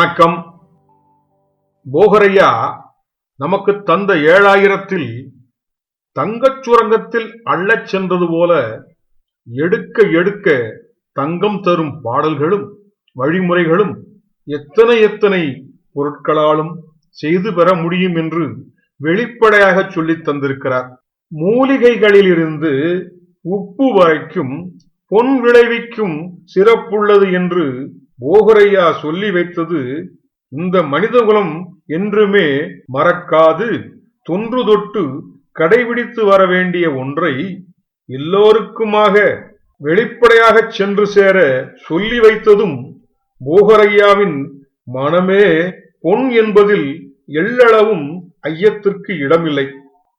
வணக்கம். போகரையா நமக்கு தந்த 7000ல் தங்கச் சுரங்கத்தில் அள்ளச் சென்றது போல எடுக்க எடுக்க தங்கம் தரும் பாடல்களும் வழிமுறைகளும் எத்தனை பொருட்களாலும் செய்து பெற முடியும் என்று வெளிப்படையாக சொல்லித் தந்திருக்கிறார். மூலிகைகளிலிருந்து உப்பு வரைக்கும் பொன் விளைவிக்கும் சிறப்புள்ளது என்று போகரையா சொல்லி வைத்தது இந்த மனிதகுலம் என்றுமே மறக்காது தொன்று தொட்டு கடைபிடித்து வர வேண்டிய ஒன்றை எல்லோருக்குமாக வெளிப்படையாக சென்று சேர சொல்லி வைத்ததும் போகரையாவின் மனமே பொன் என்பதில் எள்ளளவும் ஐயத்திற்கு இடமில்லை.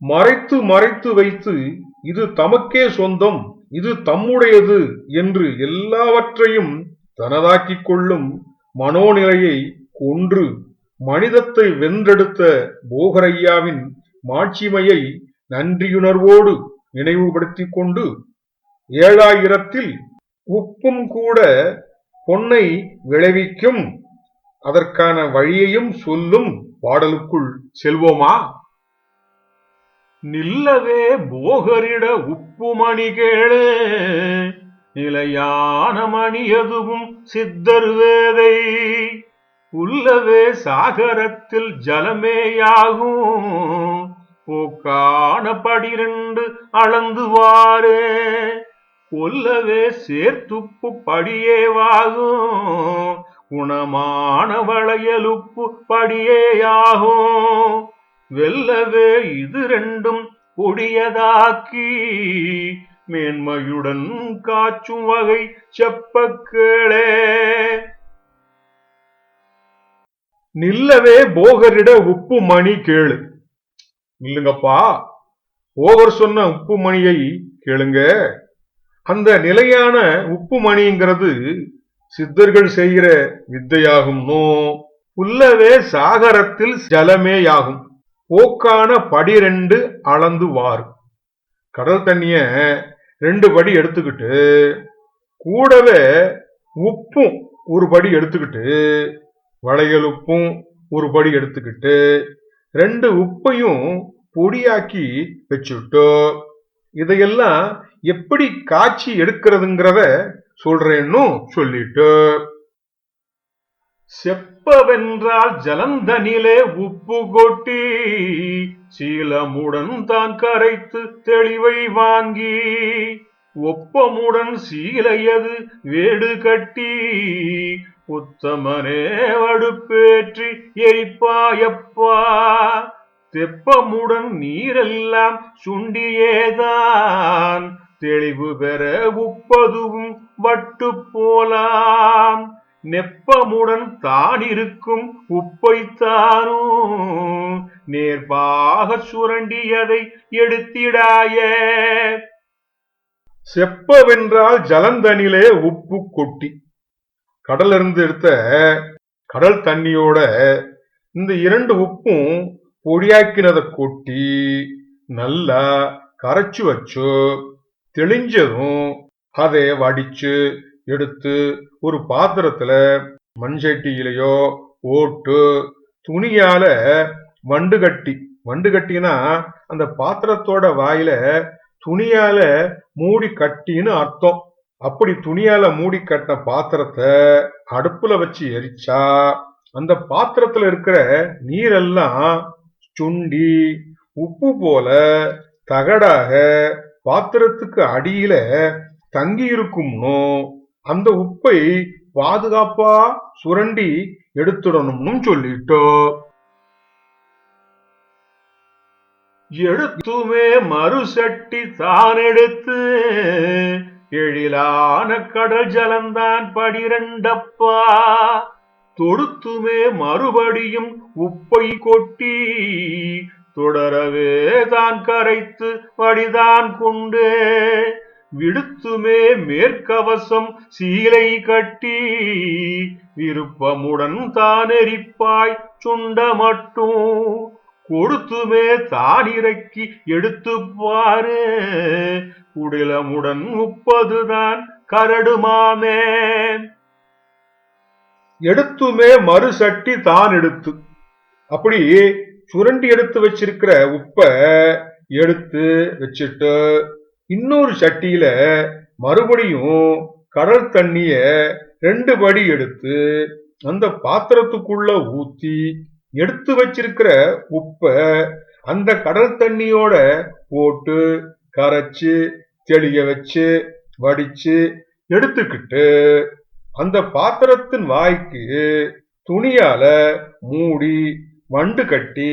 மறைத்து மறைத்து வைத்து இது தமக்கே சொந்தம், இது தம்முடையது என்று எல்லாவற்றையும் தனதாக்கிக் கொள்ளும் மனோநிலையை கொன்று மனிதத்தை வென்றெடுத்த போகரையாவின் மாட்சிமையை நன்றியுணர்வோடு நினைவுபடுத்திக் கொண்டு 7000ல் உப்பும் கூட பொன்னை விளைவிக்கும், அதற்கான வழியையும் சொல்லும் பாடலுக்குள் செல்வோமா? நில்லவே போகரிட உப்பு மணி கேளு, நிலையான மணி எதுவும் சித்தர் வேதை, உள்ளவே சாகரத்தில் ஜலமேயாகும், போக்கான 12 அளந்து வாரே, கொல்லவே சேர்த்துப்பு படியேவாகும், குணமான வளையலுப்பு படியேயாகும், வெல்லவே இது 2ம் பொடியதாக்கி மேன்மையுடன் காச்சும் வகை செப்ப கேளே. நில்லவே போகரிட உப்பு மணி கேளு. நில்லுங்கப்பா, போகர் சொன்ன உப்பு மணியை கேளுங்க. அந்த நிலையான உப்பு மணிங்கிறது சித்தர்கள் செய்கிற வித்தையாகும். உள்ளவே சாகரத்தில் ஜலமேயாகும், போக்கான 12 அளந்து வாரு. கடல் தண்ணிய 2 படி எடுத்துக்கிட்டு கூடவே உப்பும் ஒரு படி எடுத்துக்கிட்டு வளையல் உப்பும் ஒரு படி எடுத்துக்கிட்டு 2 உப்பையும் பொடியாக்கி வச்சுட்டோ. இதையெல்லாம் எப்படி காய்ச்சி எடுக்கிறதுங்கிறத சொல்றேன்னு சொல்லிட்டு, செப்பவென்றால் ஜலந்தனிலே உப்பு கொட்டி சீலமுடன் தான் கரைத்து தெளிவை வாங்கி, ஒப்பமுடன் சீலையது வேடு கட்டி உத்தமனே வடுப்பேற்றி எரிப்பாயப்பா, தெப்பமுடன் நீரெல்லாம் சுண்டியேதான் தெளிவு பெற உப்பதுவும் வட்டு போலாம், நெப்பமுடன் தான் இருக்கும் உப்பைத்தானும் நேர்பாக சுரண்டியதை எடுத்திடாய. செப்பவென்றால் ஜலந்தனிலே உப்பு கொட்டி, கடலிருந்து எடுத்த கடல் தண்ணியோட இந்த 2 உப்பும் பொடியாக்கினதை கொட்டி நல்லா கரைச்சு வச்சு தெளிஞ்சதும் அதை வடிச்சு எடுத்து ஒரு பாத்திரத்துல மண்சட்டியிலையோ போட்டு துணியால வண்டு கட்டினா அந்த பாத்திரத்தோட வாயில துணியால மூடி கட்டின்னு அர்த்தம். அப்படி துணியால மூடி கட்டின பாத்திரத்தை அடுப்புல வச்சு எரிச்சா அந்த பாத்திரத்துல இருக்கிற நீரெல்லாம் சுண்டி உப்பு போல தகடாக பாத்திரத்துக்கு அடியில தங்கி இருக்கும்னு, அந்த உப்பை பாதுகாப்பா சுரண்டி எடுத்துடணும்னு சொல்லிட்டோ. எடுத்துமே மறுசட்டி தான் எடுத்து எழிலான கடல் ஜலந்தான் 12 தொடுத்துமே மறுபடியும் உப்பை கொட்டி தொடரவே தான் கரைத்து வடிதான் கொண்டு, விடுத்துமே மேற்கவசம் சீலை கட்டி விருப்பமுடன் தான் எரிப்பாய் சுண்ட மட்டும், கொடுத்துமே தான் இறக்கி எடுத்து பாரு, குடிலமுடன் 30 கரடுமாமே. எடுத்துமே மறு சட்டி தான் எடுத்து. அப்படி சுரண்டி எடுத்து வச்சிருக்கிற உப்ப எடுத்து வச்சுட்டு இன்னொரு சட்டியில மறுபடியும் கடல் தண்ணிய 2 படி எடுத்து அந்த பாத்திரத்துக்குள்ள ஊத்தி எடுத்து வச்சிருக்கிற உப்ப அந்த கடல் தண்ணியோட போட்டு கரைச்சு தெளிய வச்சு வடிச்சு எடுத்துக்கிட்டு அந்த பாத்திரத்தின் வாய்க்கு துணியால மூடி வண்டு கட்டி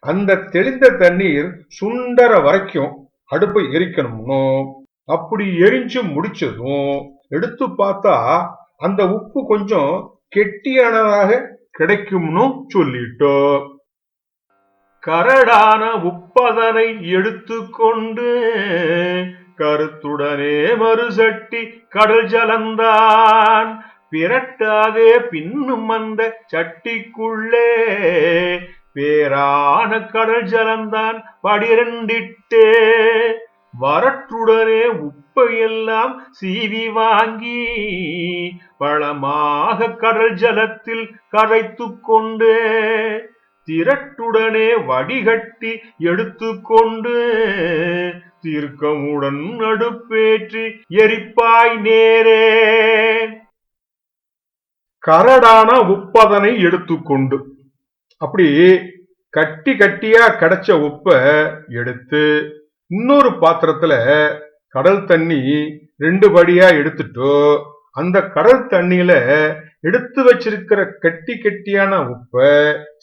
அந்த தெளிந்த தண்ணீர் சுண்டற வரைக்கும் அடுப்பை எரிக்கணும்னு. அப்படி எரிஞ்சு முடிச்சதும் எடுத்து பார்த்தா அந்த உப்பு கொஞ்சம் கெட்டியானதாக கிடைக்கும்னு சொல்லிட்டோம். கரடான உப்பதனை எடுத்துக்கொண்டு கருத்துடனே மறுசட்டி கடல் ஜலந்தான் பிரட்டாதே பின்னும் அந்த சட்டிக்குள்ளே பேரான கடல் ஜலந்தான் படிரண்டிட்டே வரட்டுடனே உப்பையெல்லாம் சீவி வாங்கி பழமாக கடல் ஜலத்தில் கரைத்து கொண்டு திரட்டுடனே வடிகட்டி எடுத்துக்கொண்டு தீர்க்கமுடன் அடுப்பேற்றி எரிப்பாய் நேரே. கரடான உப்பதனை எடுத்துக்கொண்டு அப்படி கட்டி கட்டியா கிடைச்ச உப்ப எடுத்து இன்னொரு பாத்திரத்துல கடல் தண்ணி 2 படியா எடுத்துட்டு அந்த கடல் தண்ணியில எடுத்து வச்சிருக்கிற கட்டி கட்டியான உப்ப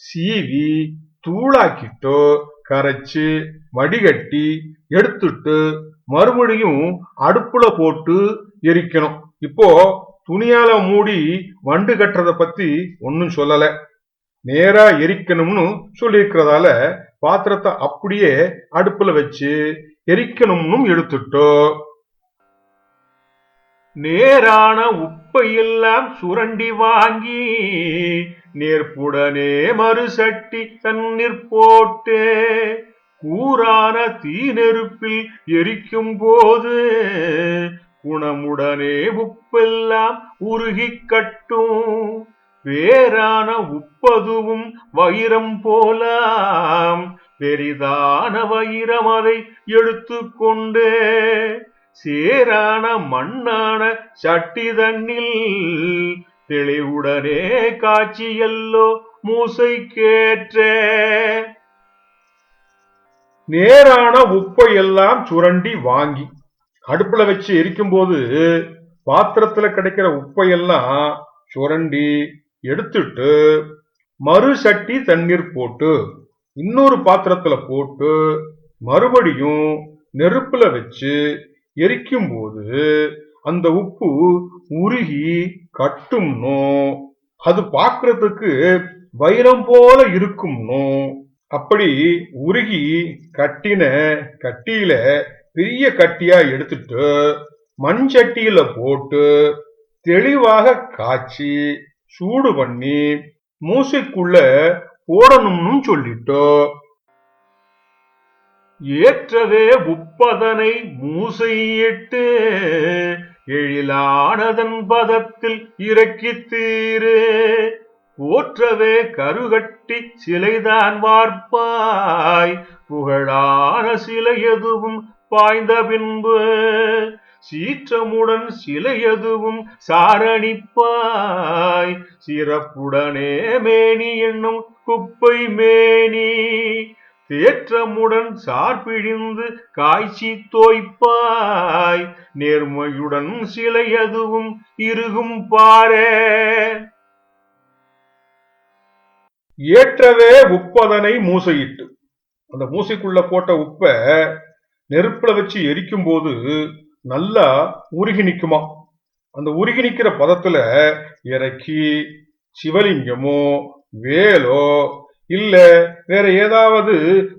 சீவி தூளாக்கிட்டோ கரைச்சு வடிகட்டி எடுத்துட்டு மறுபடியும் அடுப்புல போட்டு எரிக்கணும். இப்போ துணியால மூடி வண்டு கட்டுறத பத்தி ஒன்னும் சொல்லல, நேரா எரிக்கணும்னு சொல்லியிருக்கிறதால பாத்திரத்தை அப்படியே அடுப்புல வச்சு எரிக்கணும்னு எடுத்துட்டோ. நேரான உப்பையெல்லாம் சுரண்டி வாங்கி நேர்ப்புடனே மறுசட்டி தண்ணீர் போட்டு கூரான தீ நெருப்பில் எரிக்கும் போது குணமுடனே உப்பெல்லாம் உருகி கட்டும். வேறான உப்பதுவும் வைரம் போலாம் பெரிதான வைரம் அதை எடுத்துக்கொண்டு சேரான மண்ணான சட்டி தண்ணில் தெளிவுடனே காட்சி எல்லோ மூசை கேற்ற. நேரான உப்பை எல்லாம் சுரண்டி வாங்கி அடுப்புல வச்சு எரிக்கும் போது பாத்திரத்துல கிடைக்கிற உப்பையெல்லாம் சுரண்டி எடுத்துட்டு மறு சட்டி தண்ணீர் போட்டு இன்னொரு பாத்திரத்துல போட்டு மறுபடியும் நெருப்புல வச்சு எரிக்கும் போது அந்த உப்பு உருகி கட்டும்னோ அது பார்க்கறதுக்கு வைரம் போல இருக்கும்னோ. அப்படி உருகி கட்டின கட்டியில பெரிய கட்டியா எடுத்துட்டு மண் சட்டியில போட்டு தெளிவாக காய்ச்சி சூடு பண்ணி மூசைக்குள்ள போடணும்னு சொல்லிட்டோ. ஏற்றவே உப்பதனை மூசையிட்டு எழிலானதன் பதத்தில் இறக்கி தீரு போற்றவே கருகட்டி சிலைதான் வார்ப்பாய் புகழான சிலை எதுவும் பாய்ந்த பின்பு சீற்றமுடன் சிலை எதுவும் சாரணிப்பாய் சிறப்புடனே மேனி என்னும் குப்பை மேனி தேற்றமுடன் சார்பிழிந்து காய்ச்சி தோய்ப்பாய் நேர்மையுடன் சிலை எதுவும் இருகும் பாரே. ஏற்றவே உப்பதனை மூசையிட்டு அந்த மூசைக்குள்ள போட்ட உப்ப நெருப்புல வச்சு எரிக்கும் போது நல்லா உருகி நிக்குமா. அந்த உருகி நிக்கிற பதத்துல இறக்கி சிவலிங்கமோ வேலோ இல்ல வேற ஏதாவது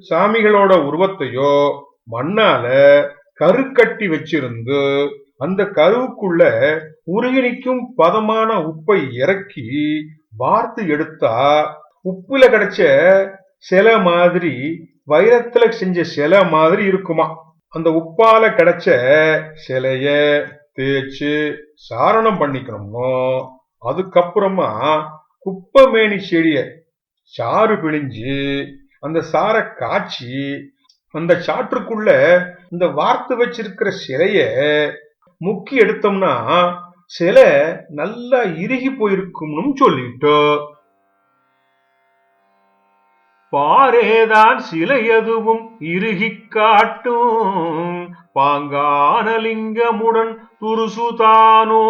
சாமிகளோட உருவத்தையோ மண்ணால கரு வச்சிருந்து அந்த கருவுக்குள்ள உருகி நிற்கும் பதமான உப்பை இறக்கி வார்த்து எடுத்தா உப்புல கிடைச்ச சிலை மாதிரி வைரத்துல செஞ்ச சிலை மாதிரி இருக்குமா. அந்த உப்பால கிடைச்ச சிலைய தேய்ச்சு சாரணம் பண்ணிக்கணுமோ அதுக்கப்புறமா குப்பமேனி செடிய சாறு பிழிஞ்சு அந்த சாரை காய்ச்சி அந்த சாற்றுக்குள்ள இந்த வார்த்து வச்சிருக்கிற சிலைய முக்கி எடுத்தோம்னா சிலை நல்லா இறுகி போயிருக்கும்னு சொல்லிட்டோம். பாரேதான் சிலை எதுவும் இறுகி காட்டும் பாங்கான லிங்கமுடன் துருசுதானோ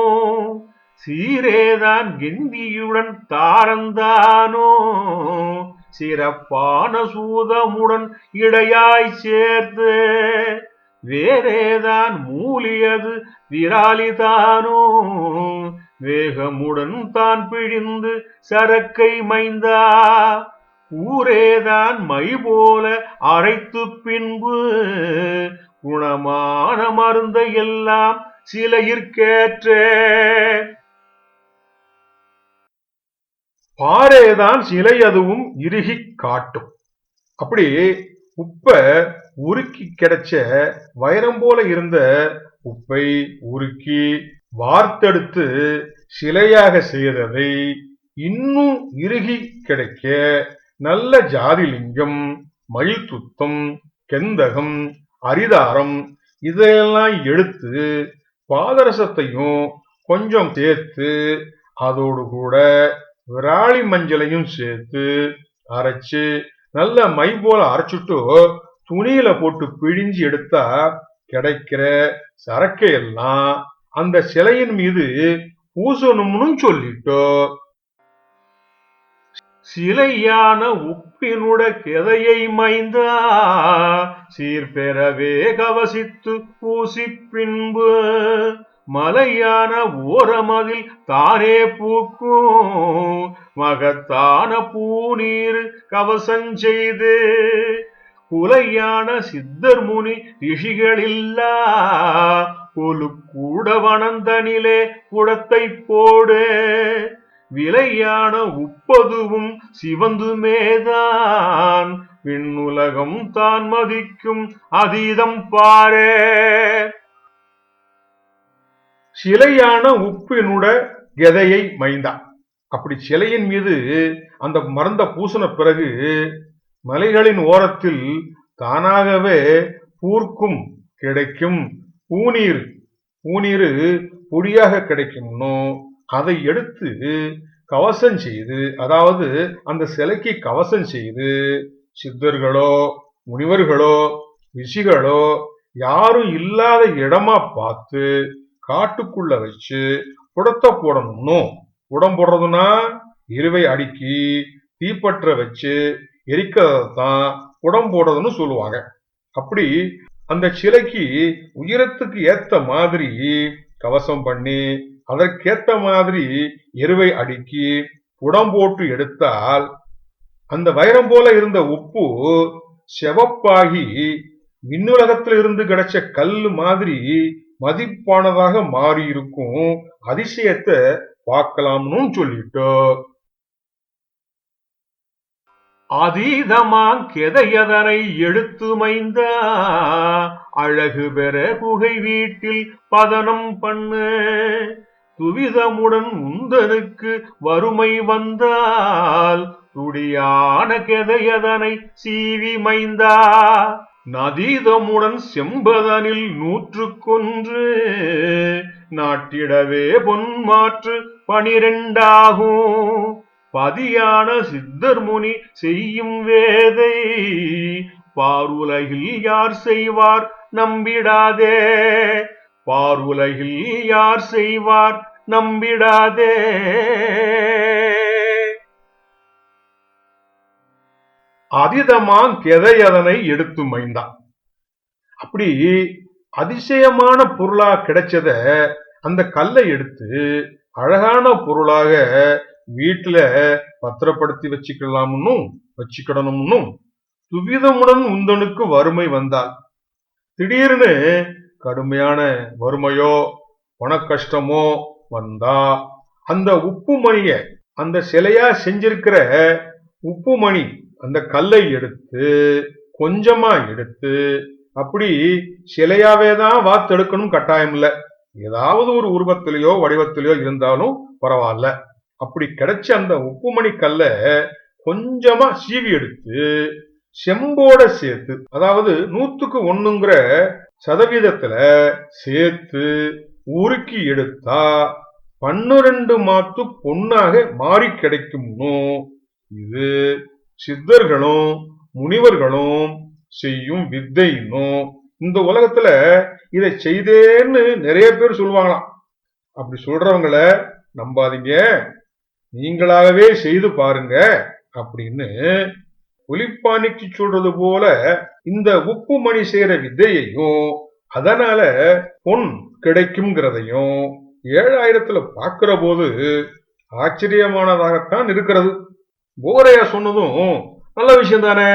சீரேதான் கெந்தியுடன் தாரந்தானோ சிறப்பான சூதமுடன் இடையாய் சேர்த்து வேறேதான் மூலியது விராலிதானோ வேகமுடன் தான் பிழிந்து சரக்கை மைந்தா ஊரேதான் மை போல அரைத்து பின்பு குணமான மருந்தை எல்லாம் சிலையிற்கேற்ற பாரேதான் சிலை அதுவும் இறுகி காட்டும். அப்படி உப்ப உருக்கி கிடைச்ச வைரம் போல இருந்த உப்பை உருக்கி வார்த்தெடுத்து சிலையாக செய்ததை இன்னும் இறுகி கிடைக்க நல்ல ஜாதிலிங்கம், மயில் துத்தம், கெந்தகம், அரிதாரம் இதையெல்லாம் எடுத்து பாதரசத்தையும் கொஞ்சம் சேர்த்து அதோடு கூட விராலி மஞ்சளையும் சேர்த்து அரைச்சு நல்ல மை போல அரைச்சிட்டு துணியில போட்டு பிழிஞ்சு எடுத்தா கிடைக்கிற சரக்கையெல்லாம் அந்த சிலையின் மீது பூசணும்னு சொல்லிட்டோம். சிலையான உப்பினுட கெதையை மைந்தா சீர்பெறவே கவசித்து பூசி பின்பு மலையான ஓரமதில் தானே பூக்கும் மகத்தான பூநீர் கவசஞ்செய்து குலையான சித்தர் முனி ரிஷிகளில்லா கொலு கூட வனந்தனிலே குடத்தை போடு விலையான உப்பதுவும் சிவந்துமேதான் விண்ணுலகம் தான் மதிக்கும் அதீதம் பாரே. சிலையான உப்பினுட கெதையை மைந்தா அப்படி சிலையின் மீது அந்த மருந்த பூசின பிறகு மலைகளின் ஓரத்தில் தானாகவே பூர்க்கும் கிடைக்கும் பூநீர் பொடியாக கிடைக்கும்னோ அதை எடுத்து கவசம் செய்து, அதாவது அந்த சிலைக்கு கவசம் செய்து சித்தர்களோ முனிவர்களோ ரிஷிகளோ யாரும் இல்லாத இடமா பார்த்து காட்டுக்குள்ள வச்சு குடத்தை போடணும்னு குடம் போடுறதுன்னா இருவை அடுக்கி தீப்பற்ற வச்சு எரிக்கிறதான் குடம் போடுறதுன்னு சொல்லுவாங்க. அப்படி அந்த சிலைக்கு உயரத்துக்கு ஏத்த மாதிரி கவசம் பண்ணி அதற்கேத்த மாதிரி எருவை அடுக்கி குடம் போட்டு எடுத்தால் அந்த வைரம் போல இருந்த உப்பு செவப்பாகி விண்ணுலகத்தில் இருந்து கிடைச்ச கல்லு மாதிரி மதிப்பானதாக மாறி இருக்கும் அதிசயத்தை பார்க்கலாம்னு சொல்லிட்டோம். அதீதமாங் கெதையதனை எடுத்து மைந்த அழகு பெற குகை வீட்டில் பதனம் பண்ணு துவிதமுடன் உந்தனுக்கு வறுமை வந்தால் துடியான கெதையதனை சீவி மைந்தா நதீதமுடன் செம்பதனில் 101 நாட்டிடவே பொன்மாற்று 12 பதியான சித்தர் முனி செய்யும் வேதை பாருலகில் யார் செய்வார் நம்பிடாதே பாருலகில் யார் செய்வார் நம்பிடாதே. அதிதமான் கெதையதனை எடுத்து மைந்தான். அப்படி அதிசயமான பொருளா கிடைச்சத அந்த கல்லை எடுத்து அழகான பொருளாக வீட்டுல பத்திரப்படுத்தி வச்சுக்கிடணும்னு துவிதமுடன் உந்தனுக்கு வறுமை வந்தால் திடீர்னு கடுமையான வறுமையோ பணக்கஷ்டமோ வந்தா அந்த உப்பு மணிய அந்த சிலையா செஞ்சிருக்கிற உப்பு மணி அந்த கல்லை எடுத்து கொஞ்சமா எடுத்து அப்படி சிலையாவே தான் வாத்தெடுக்கணும் கட்டாயம் இல்லை, ஏதாவது ஒரு உருவத்திலேயோ வடிவத்திலேயோ இருந்தாலும் பரவாயில்ல. அப்படி கிடைச்ச அந்த உப்புமணி கல்ல கொஞ்சமா சீவி எடுத்து செம்போட சேர்த்து, அதாவது 100க்கு 1ங்கிற சதவீதத்துல சேர்த்து உருக்கி எடுத்தா 12 மாத்து பொன்னாக மாறி கிடைக்கும்னு இது சித்தர்களும் முனிவர்களும் செய்யும் வித்தைன்னும் இந்த உலகத்துல இதை செய்தேன்னு நிறைய பேர் சொல்லுவாங்களாம். அப்படி சொல்றவங்கள நம்பாதீங்க, நீங்களாகவே செய்து பாருங்க அப்படின்னு புலிப்பாணிக்கு சொல்றது போல இந்த உப்பு மணி செய்யற வித்தையையும் அதனால பொன் கிடைக்கும்ங்கிறதையும் 7000த்துல பார்க்கிற போது ஆச்சரியமானதாகத்தான் இருக்கிறது. போரையா சொன்னதும் நல்ல விஷயம் தானே.